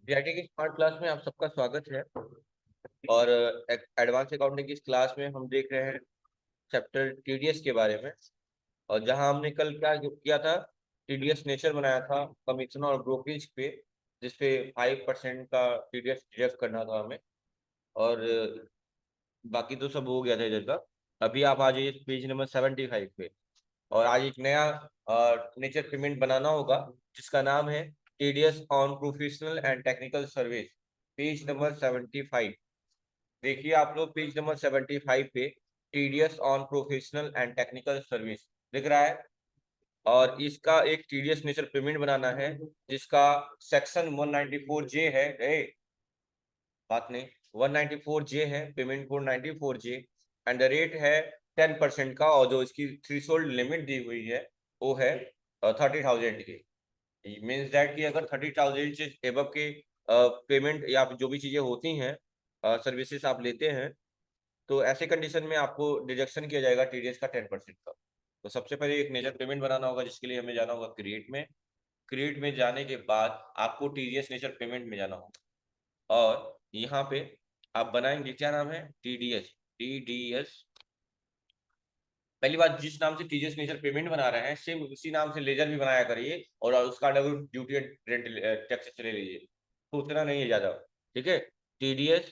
GIT की smart class में आप सबका स्वागत है। और एडवांस अकाउंटिंग की इस क्लास में हम देख रहे हैं चैप्टर टीडीएस के बारे में। और जहां हमने कल क्या किया था, टीडीएस नेचर बनाया था कमीशन और ब्रोकरेज पे, जिसपे 5% का टीडीएस डिडक्ट करना था हमें। और बाकी तो सब हो गया था इधर का। अभी आप आ जाइए पेज नंबर 75 पे। और आज एक नया नेचर पेमेंट बनाना होगा, जिसका नाम है TDS on professional and technical service, page number 75। देखिए आप लोग पेज नंबर 75 पे TDS on professional and technical service दिख रहा है। और इसका एक टीडीएस नेचर पेमेंट बनाना है, जिसका सेक्शन 194 जे है। बात नहीं, 194 जे है, payment code 94 J. And the rate है 10% का, और जो इसकी थ्रेशोल्ड लिमिट दी हुई है वो है 30,000 की। मीन्स दैट कि अगर 30,000 से एबव के पेमेंट या जो भी चीजें होती हैं, सर्विसेज आप लेते हैं, तो ऐसे कंडीशन में आपको डिडक्शन किया जाएगा टीडीएस का 10% का। तो सबसे पहले एक नेचर पेमेंट बनाना होगा, जिसके लिए हमें जाना होगा क्रिएट में। क्रिएट में जाने के बाद आपको टीडीएस नेचर पेमेंट में जाना होगा। और यहाँ पे आप बनाएंगे, क्या नाम है, टीडीएस। टीडीएस पहली बात, जिस नाम से टीडीएस नेचर पेमेंट बना रहे हैं, सेम उसी नाम से लेजर भी बनाया करिए, और उसका double duty and rent tax चले लीजिए। तो उतना नहीं है ज्यादा। ठीक है, TDS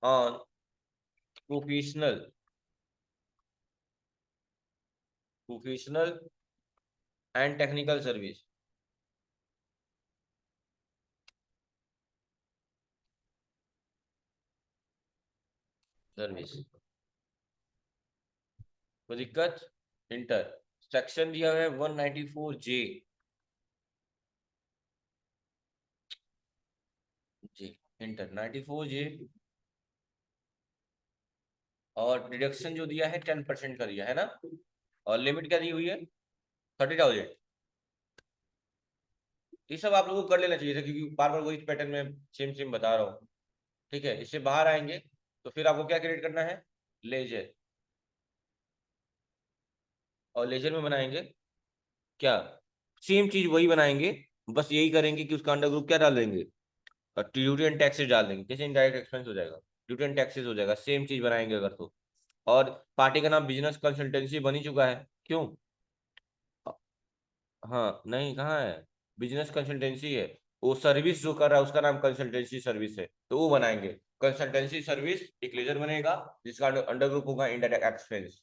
on professional professional and technical service. Service कोई दिक्कत? इंटर सेक्शन दिया है 194 जे। जी, इंटर 94 जे। और डिडक्शन जो दिया है 10% का दिया है ना। और लिमिट क्या दी हुई है, 30,000। ये सब आप लोगों को कर लेना चाहिए था, क्योंकि बार बार वही पैटर्न में सेम सेम बता रहा हूँ। ठीक है, इससे बाहर आएंगे तो फिर आपको क्या क्रिएट करना है, लेजर। और लेजर में बनाएंगे क्या, सेम चीज वही बनाएंगे। बस यही करेंगे कि उसका अंडर ग्रुप क्या डाल देंगे, ड्यूटी एंड टैक्सेस डाल देंगे, जैसे इनडायरेक्ट एक्सपेंस हो जाएगा, ड्यूटी एंड टैक्सेस हो जाएगा, सेम चीज बनाएंगे अगर तो। और पार्टी का नाम बिजनेस कंसल्टेंसी बन ही चुका है, क्यों? हाँ नहीं, कहाँ है, बिजनेस कंसल्टेंसी है। वो सर्विस जो कर रहा है उसका नाम कंसल्टेंसी सर्विस है, तो वो बनाएंगे। कंसल्टेंसी सर्विस एक लेजर बनेगा, जिसका अंडर ग्रुप होगा indirect expense.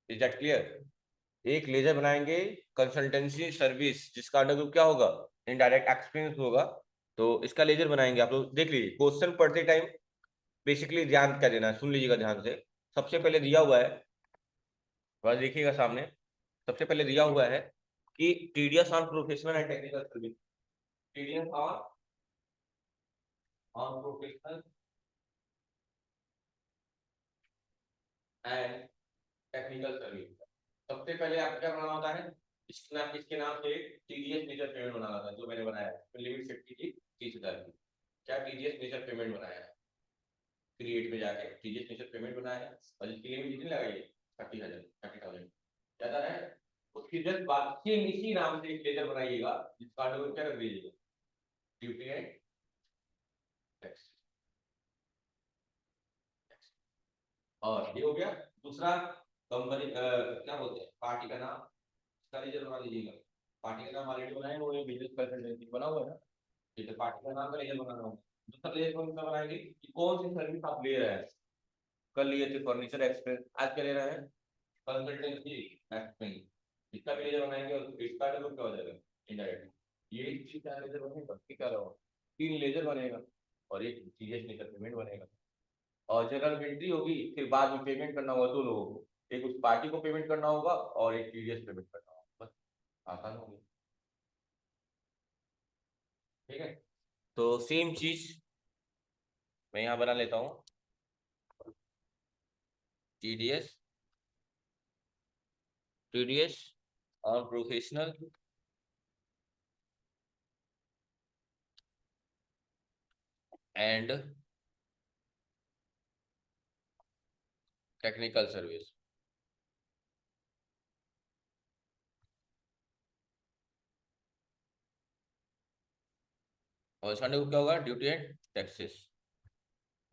Is that clear? एक लेजर बनाएंगे कंसल्टेंसी सर्विस, जिसका अंडर ग्रुप क्या होगा, इनडायरेक्ट एक्सपेंस होगा। तो इसका लेजर बनाएंगे। आप लोग देख लीजिए, क्वेश्चन पढ़ते टाइम बेसिकली ध्यान क्या देना है, सुन लीजिएगा ध्यान से। सबसे पहले दिया हुआ है, वह देखिएगा सामने। सबसे पहले दिया हुआ है कि TDS on professional and technical service. TDS on professional and technical service. सबसे पहले आपको क्या बनाना होता है, इसके नाम से टीडीएस नेचर पेमेंट बनाना था, जो मैंने बनाया है। लिमिट सेट की थी 30,000 की। क्या टीडीएस नेचर पेमेंट बनाया है, क्रिएट में जाके टीडीएस नेचर पेमेंट बनाया है। और इसकी लिमिट कितनी लगाई है, 30,000, 30,000 ज्यादा है। उसकी जस्ट बात सेम इसी नाम से एक लेजर बनाइएगा, जिसका अंडर क्या कर दीजिएगा, ड्यूटी एंड टैक्स। और ये हो गया। दूसरा, कंपनी क्या बोलते हैं, पार्टी का नाम, इसका लेजर बना लीजिएगा। पार्टी का नाम ऑलरेडी बनाए, वो बिजनेस कंसल्टेंसी बना हुआ है ना। ठीक है, पार्टी का नाम का लेजर बनाना होगा। दूसरा लेजर कौन सा बनाएंगे, कि कौन सी सर्विस आप ले रहे हैं। कल लिए थे फर्नीचर एक्सपेंस, आज क्या ले रहे हैं, कंसल्टेंसी एक्सपेंस। इसका भी लेजर बनाएंगे, और इसका तो क्या हो जाएगा, इनडायरेक्ट। ये चीज क्या लेजर बनेगा, क्या रहा, 3 लेजर बनेगा। और एक सीरियस नेचर पेमेंट बनेगा। और जनरल एंट्री होगी, फिर बाद में पेमेंट करना होगा 2 लोगों को। एक उस पार्टी को पेमेंट करना होगा, और एक टीडीएस पेमेंट करना होगा, बस। आसान हो गया। ठीक है, तो सेम चीज मैं यहाँ बना लेता हूँ, टीडीएस टीडीएस और प्रोफेशनल एंड टेक्निकल सर्विस। और इसका अंडर क्या होगा, ड्यूटी एंड टैक्सेस।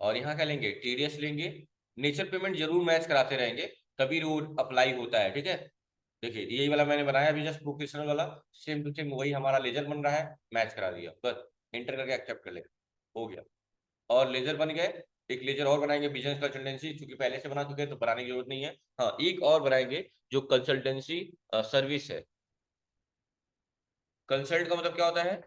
और यहाँ क्या लेंगे, टीडीएस लेंगे। नेचर पेमेंट जरूर मैच कराते रहेंगे, तभी रूल अप्लाई होता है, ठीक है। देखिए यही वाला मैंने बनाया अभी जस्ट प्रोफेशनल वाला, सेम टू सेम वही हमारा लेजर बन रहा है, मैच करा दिया बस, एंटर करके एक्सेप्ट कर ले, हो गया। और लेजर बन गए। एक लेजर और बनाएंगे बिजनेस कंसल्टेंसी, चूंकि पहले से बना चुके हैं तो बनाने की जरूरत नहीं है। हाँ एक और बनाएंगे जो कंसल्टेंसी सर्विस है। कंसल्ट का मतलब क्या होता है,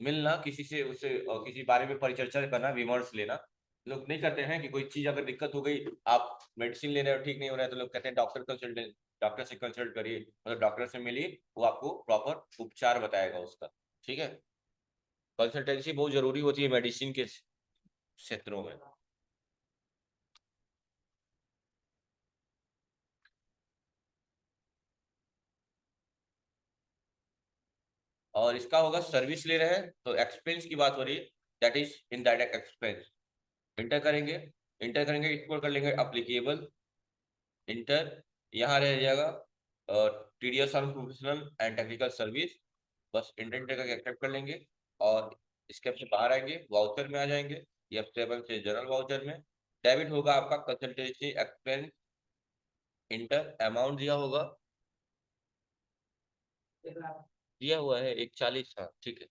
मिलना किसी से, उससे किसी बारे में परिचर्चा करना, विमर्श लेना। लोग नहीं करते हैं कि कोई चीज अगर दिक्कत हो गई, आप मेडिसिन ले रहे हो ठीक नहीं हो रहा है, तो लोग कहते हैं डॉक्टर कंसल्टेंट, डॉक्टर से कंसल्ट करिए, मतलब डॉक्टर से मिलिए, वो आपको प्रॉपर उपचार बताएगा उसका, ठीक है। कंसल्टेंसी बहुत जरूरी होती है मेडिसिन के क्षेत्रों में। और इसका होगा सर्विस ले रहे हैं तो एक्सपेंस की बात हो रही है, that is indirect expense. Inter करेंगे, इंटर करेंगे, इक्वल कर लेंगे अप्लीकेबल, इंटर, यहाँ रह जाएगा TDS on professional and technical service, बस इंटर इंटर करके एक्सेप्ट कर लेंगे। और इसके से बाहर आएंगे, वाउचर में आ जाएंगे, F7 से जनरल वाउचर में डेबिट होगा आपका कंसल्टेंसी एक्सपेंस, इंटर, अमाउंट दिया होगा, दिया हुआ है 140, हाँ ठीक है,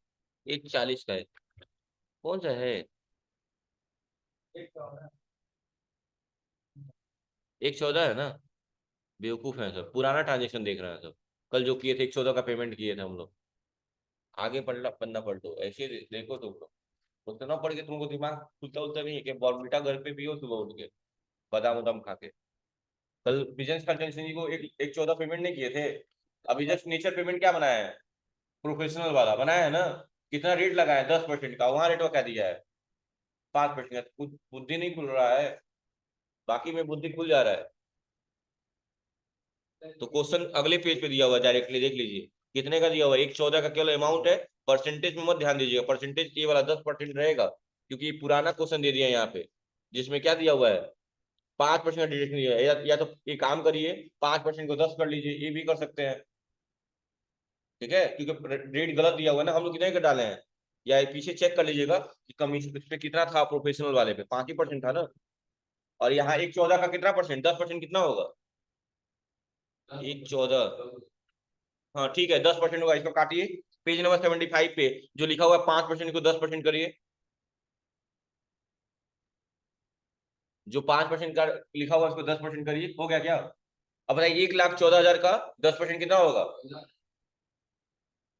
140 का है, कौन सा है, 114 है ना। बेवकूफ है सब, पुराना ट्रांजेक्शन देख रहे हैं सब, कल जो किए थे 114 का पेमेंट किए थे हम लोग। आगे पढ़ना पन्ना पढ़ लो, ऐसे देखो तुम लोग, उतना पढ़ के तुमको दिमाग खुलता उलता नहीं है कि बॉर्नविटा घर पे पियो सुबह उठ के, बादाम उदाम खा के। कल बिजनेस कंसल्टेंसी को एक 14 पेमेंट नहीं किए थे, अभी जस्ट नेचर पेमेंट क्या बनाया है, प्रोफेशनल वाला बनाया है ना। कितना रेट लगाया है, 10% का, वहां रेट क्या दिया है, 5%। कुछ बुद्धि नहीं खुल रहा है, बाकी में बुद्धि खुल जा रहा है। तो क्वेश्चन अगले पेज पे दिया हुआ है, डायरेक्टली देख लीजिए कितने का दिया हुआ है, 114 का केवल अमाउंट है। परसेंटेज में मत ध्यान दीजिएगा, परसेंटेज ये वाला 10% रहेगा, क्योंकि पुराना क्वेश्चन दे दिया है यहाँ पे, जिसमें क्या दिया हुआ है, 5% का डिडक्शन दिया है, या तो ये काम करिए, 5% को 10 कर लीजिए, ये भी कर सकते हैं, ठीक है, क्योंकि रेट गलत दिया हुआ है ना, हम लोग कितने का डाले हैं, या पीछे चेक कर लीजिएगा कि कमीशन इस पे कितना था, प्रोफेशनल वाले पे 5% था ना, और यहाँ 114 का कितना परसेंट, 10% कितना होगा, 114, हाँ ठीक है 10% होगा, इसको काटिए। पेज नंबर 75 पे जो लिखा हुआ है 5% को 10% करिए, जो 5% का लिखा हुआ है उसको 10% करिए, हो गया क्या। अब बताइए 1,14,000 का 10% कितना होगा,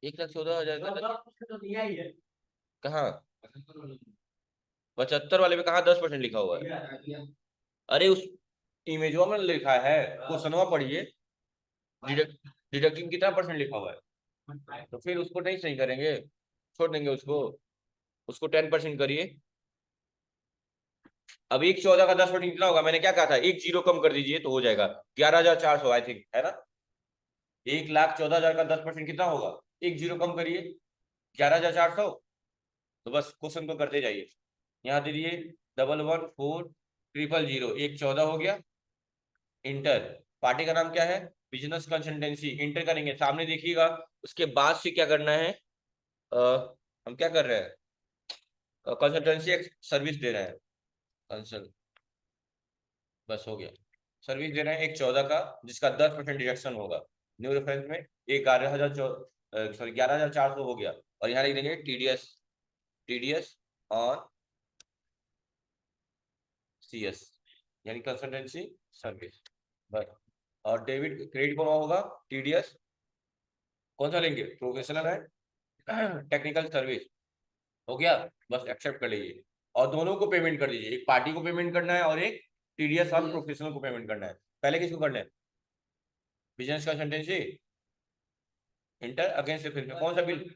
1,14,000 का कहाँ, 75 वाले पे कहाँ 10% लिखा हुआ है, अरे उस इमेजवा में लिखा है, क्वेश्चनवा पढ़िए, डिडक्टिंग कितना परसेंट लिखा हुआ है, तो फिर उसको नहीं सही करेंगे, छोड़ देंगे उसको, उसको 10% करिए। अब 1,14 का 10% कितना होगा, मैंने क्या कहा था, एक जीरो कम कर दीजिए तो हो जाएगा, 11,400 आई थिंक है ना। 1,14,000 का 10% कितना होगा, एक जीरो कम करिए, 11,400। तो बस क्वेश्चन को करते जाइए, यहाँ दे दिए 114000, 1,14 हो गया, इंटर। पार्टी का नाम क्या है, बिजनेस कंसल्टेंसी, इंटर करेंगे, सामने देखिएगा। उसके बाद से क्या करना है, हम क्या कर रहे हैं, कंसल्टेंसी सर्विस दे रहे हैं, कंसल्ट, बस हो गया। सर्विस दे रहे हैं 1,14 का, जिसका 10% डिडक्शन होगा, न्यू रेफरेंस में 11,000, सॉरी 11,400 हो गया। और यहाँ लिख देंगे टीडीएस, टीडीएस ऑन सीएस, यानी कंसल्टेंसी सर्विस, बस। और डेबिट क्रेडिट कौन होगा, टीडीएस, कौन सा लेंगे, प्रोफेशनल है टेक्निकल सर्विस, हो गया, बस एक्सेप्ट कर लीजिए। और दोनों को पेमेंट कर दीजिए, एक पार्टी को पेमेंट करना है और एक टीडीएस ऑन प्रोफेशनल को पेमेंट करना है। पहले किसको करना है, बिजनेस कंसल्टेंसी, इंटर अगेंस्ट से, फिर कौन सा बिल,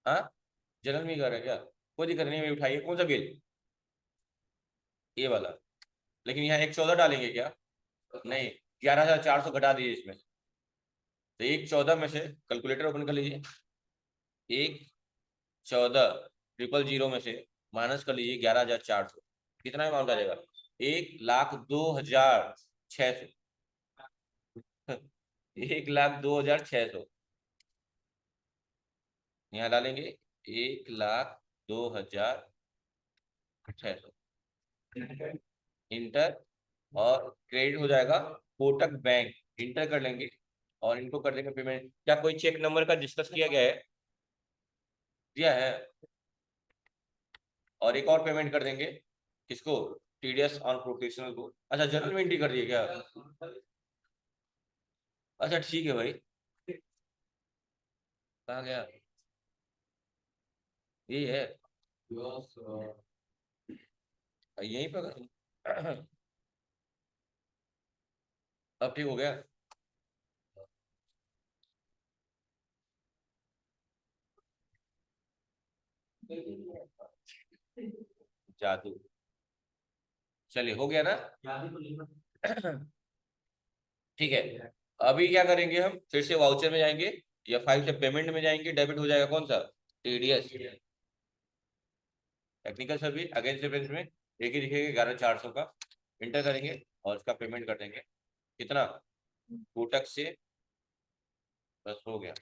हाँ जनरल में कर रहे हैं क्या, कोई दिक्कत नहीं है, उठाइए कौन सा बिल, ये वाला। लेकिन यहाँ 1,14 डालेंगे क्या, नहीं, 11,400 घटा दीजिए इसमें, तो 1,14 में से कैलकुलेटर ओपन कर लीजिए, 1,14,000 में से माइनस कर लीजिए 11,400, कितना अमाउंट आ जाएगा, 1,02,600 1,02,600, यहाँ डालेंगे 1,02,600 इंटर, और क्रेडिट हो जाएगा कोटक बैंक, इंटर कर लेंगे और इनको कर देंगे पेमेंट। क्या कोई चेक नंबर का डिस्कस किया गया है? दिया है। और एक और पेमेंट कर देंगे, किसको? टीडीएस ऑन प्रोफेशनल को। अच्छा, जनरल में एंट्री कर दिए क्या? अच्छा ठीक है भाई। कहाँ गया? यही है, यहीं पर अब ठीक हो गया। जादू। चलिए हो गया ना? ठीक है। अभी क्या करेंगे, हम फिर से वाउचर में जाएंगे या फाइव से पेमेंट में जाएंगे, डेबिट हो जाएगा कौन सा? TDS, technical service against difference में एक ही दिखेगा 11,400 का, इंटर करेंगे और उसका पेमेंट कर देंगे। कितना? कोटक से, बस हो गया।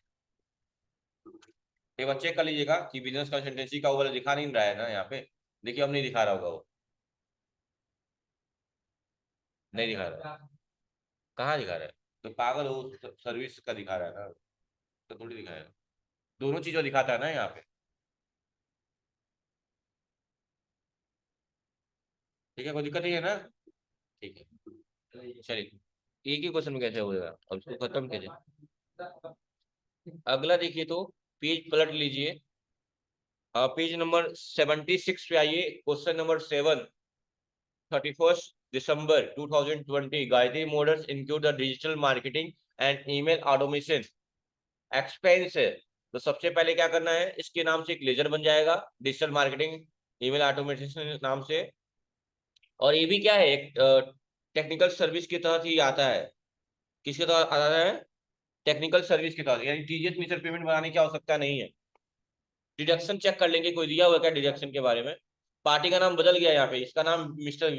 एक बार चेक कर लीजिएगा कि बिजनेस कंसल्टेंसी का वो वाला दिखा नहीं रहा है ना यहाँ पे। देखिए अब नहीं दिखा रहा होगा वो, नहीं दिखा रहा है। कहाँ दिखा रहा है? तो पागल हो, सर्विस का दिखा रहा है ना, तो थोड़ी दिखाएगा। दोनों चीजों दिखाता है ना यहाँ पे। ठीक है, कोई दिक्कत नहीं है ना? ठीक है, चलिए। एक ही क्वेश्चन में कैसे हो जाएगा, अब इसको खत्म कीजिए। अगला देखिए तो, पेज पलट लीजिए। पेज नंबर 76 पे आइए, question number 7। 31 December 2020, Gayatri Motors include the digital marketing and email automation expense है। तो सबसे पहले क्या करना है, इसके नाम से एक लेजर बन जाएगा, डिजिटल मार्केटिंग ईमेल ऑटोमेशन नाम से। और ये भी क्या है, एक टेक्निकल सर्विस के तहत ही आता है। किसके तहत आता है? टेक्निकल सर्विस के तहत, यानी टीजीएस में सर पेमेंट बनाने की आवश्यकता नहीं है। डिडक्शन चेक कर लेंगे, कोई दिया हुआ क्या डिडक्शन के बारे में? पार्टी का नाम बदल गया यहाँ पे, इसका नाम मिस्टर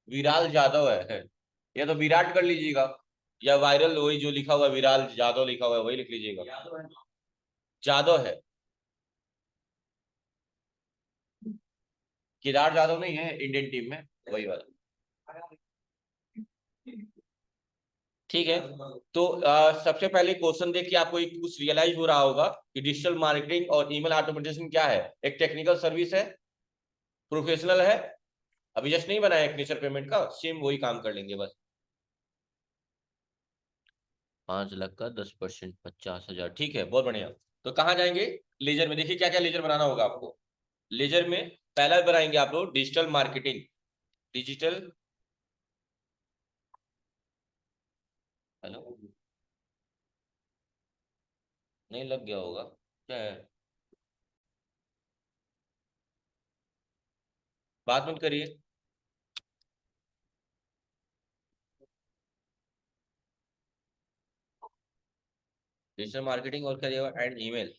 विराल जादव है। या तो विराट कर लीजिएगा, या वायरल वही जो लिखा हुआ है, विराल जादव लिखा हुआ है वही लिख लीजिएगा। जादव है, केदार जादव नहीं है इंडियन टीम में, वही वाला। ठीक है। तो सबसे पहले क्वेश्चन देख के आपको एक कुछ रियलाइज हो रहा होगा कि डिजिटल मार्केटिंग और ईमेल ऑटोमेशन क्या है। एक टेक्निकल सर्विस है, प्रोफेशनल है। अभी जस्ट नहीं बनाया एक नेचर पेमेंट का, सेम वही काम कर लेंगे बस। 5 लाख का 10%, 50,000, ठीक है, बहुत बढ़िया। तो कहाँ जाएंगे? लेजर में। देखिए क्या क्या लेजर बनाना होगा आपको। लेजर में पहला बनाएंगे आप लोग डिजिटल मार्केटिंग। डिजिटल, हेलो, नहीं लग गया होगा, क्या है? बात मत करिए। डिजिटल मार्केटिंग और क्या एंड ईमेल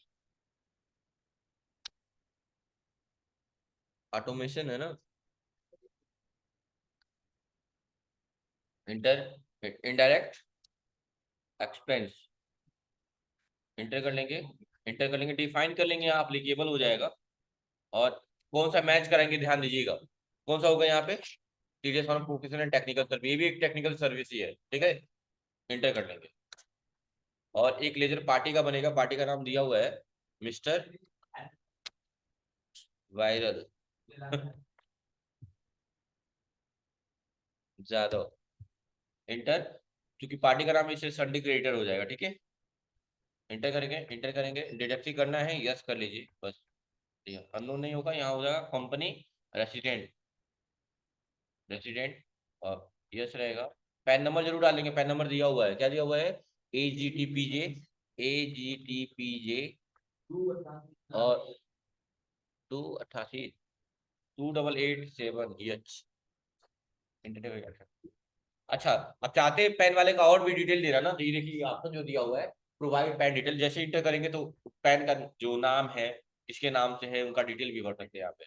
ऑटोमेशन है ना। इंटर, इनडायरेक्ट एक्सपेंस, इंटर कर लेंगे। इंटर कर लेंगे, डिफाइन कर लेंगे, यहाँ अप्लीकेबल हो जाएगा। और कौन सा मैच कराएंगे, ध्यान दीजिएगा। कौन सा होगा यहाँ पे? TDS for professional and technical service, ये भी एक टेक्निकल सर्विस ही है, ठीक है। इंटर कर लेंगे। और एक लेजर पार्टी का बनेगा, पार्टी का नाम दिया हुआ है मिस्टर वायरल जादव, इंटर। क्योंकि पार्टी का नाम इससे संडे क्रिएटर हो जाएगा, ठीक है। इंटर करेंगे, इंटर करेंगे, डिडक्ट ही करना है, यस कर लीजिए बस। अननोन नहीं होगा, यहाँ हो जाएगा कंपनी रेसिडेंट, रेसिडेंट, और यस रहेगा। पैन नंबर जरूर डालेंगे, पैन नंबर दिया हुआ है, क्या दिया हुआ है? AGTPJ, AGTPJ, और 288, 2887H। अच्छा, अब चाहते हैं पैन वाले का और भी डिटेल दे रहा ना, तो ये देखिए आपको जो दिया हुआ है, प्रोवाइड पैन डिटेल, जैसे इंटर करेंगे तो पैन का जो नाम है, किसके नाम से है, उनका डिटेल भी भर सकते हैं यहाँ पे।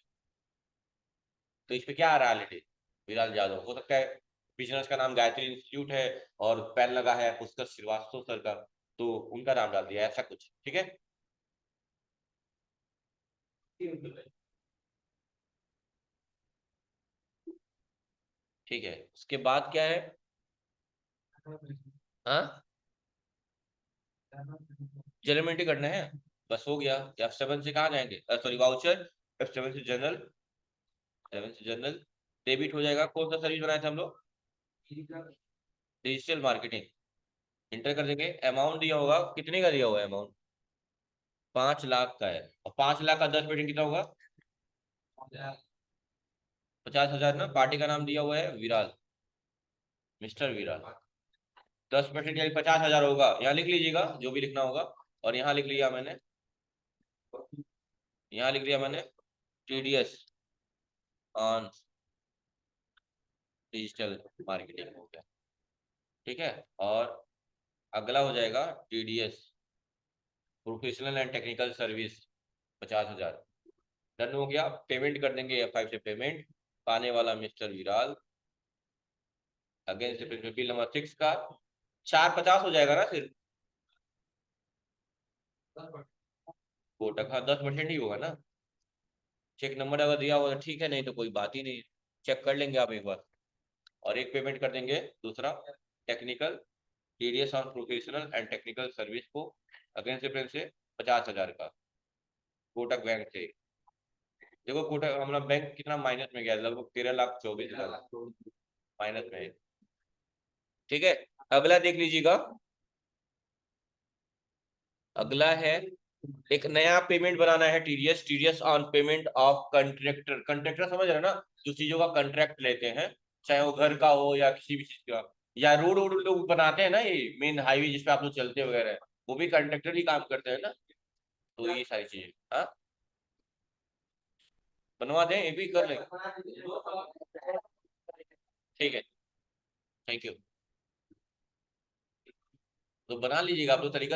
तो इस पे क्या आ रहा है डिटेल? विराज यादव हो सकता है, बिजनेस का नाम गायत्री इंस्टीट्यूट है, और पैन लगा है पुष्कर श्रीवास्तव सर का, तो उनका नाम डाल दिया ऐसा कुछ, ठीक है। ठीक है, उसके बाद क्या है? हाँ, जनरल करना है, बस हो गया। F7 से कहाँ जाएंगे, सॉरी वाउचर। F7 से जनरल, 7 से जनरल। डेबिट हो जाएगा। कौन सा सर्विस बनाया था हम लोग? Digital marketing. इंटर कर देंगे। अमाउंट दिया होगा, कितने का दिया हुआ है अमाउंट? 5 लाख का है, और 5 लाख का 10% कितना होगा? 50,000 ना। पार्टी का नाम दिया हुआ है विराल, मिस्टर विराल। 10% यानी 50,000 होगा। यहाँ लिख लीजिएगा जो भी लिखना होगा। और यहाँ लिख लिया मैंने, यहाँ लिख लिया मैंने TDS ऑन डिजिटल मार्केटिंग हो गया। ठीक है, और अगला हो जाएगा TDS professional and technical service, 50,000। Done हो गया। पेमेंट कर देंगे F5 से पेमेंट। पाने वाला mister Viral. Against bill number 6 का 450 हो जाएगा ना सिर्फ। कोटक, हाँ 10% ही होगा ना। चेक नंबर अगर दिया होगा तो ठीक है, नहीं तो कोई बात ही नहीं। चेक कर लेंगे आप एक बार। और एक पेमेंट कर देंगे दूसरा, technical, TDS on professional and technical service को अगेंस्ट डिफरेंस से 50,000 का, कोटक बैंक से। देखो कोटक हमारा बैंक कितना माइनस में गया, लगभग 13,24,00,000 माइनस में है। ठीक है, अगला देख लीजिएगा। अगला है, एक नया पेमेंट बनाना है। TDS on payment of contractor. Contractor समझ रहे हैं ना, जो चीजों का कंट्रैक्ट लेते हैं, चाहे वो घर का हो या किसी भी चीज का, या रोड वोड लोग बनाते हैं ना, ये मेन हाईवे जिसपे आप लोग चलते वगैरह, वो भी कंट्रैक्टर ही काम करते हैं ना। तो ये सारी चीजें, हाँ बनवा दें, ये भी कर लें। ठीक है, थैंक यू। तो बना लीजिएगा आप लोग, तरीका तो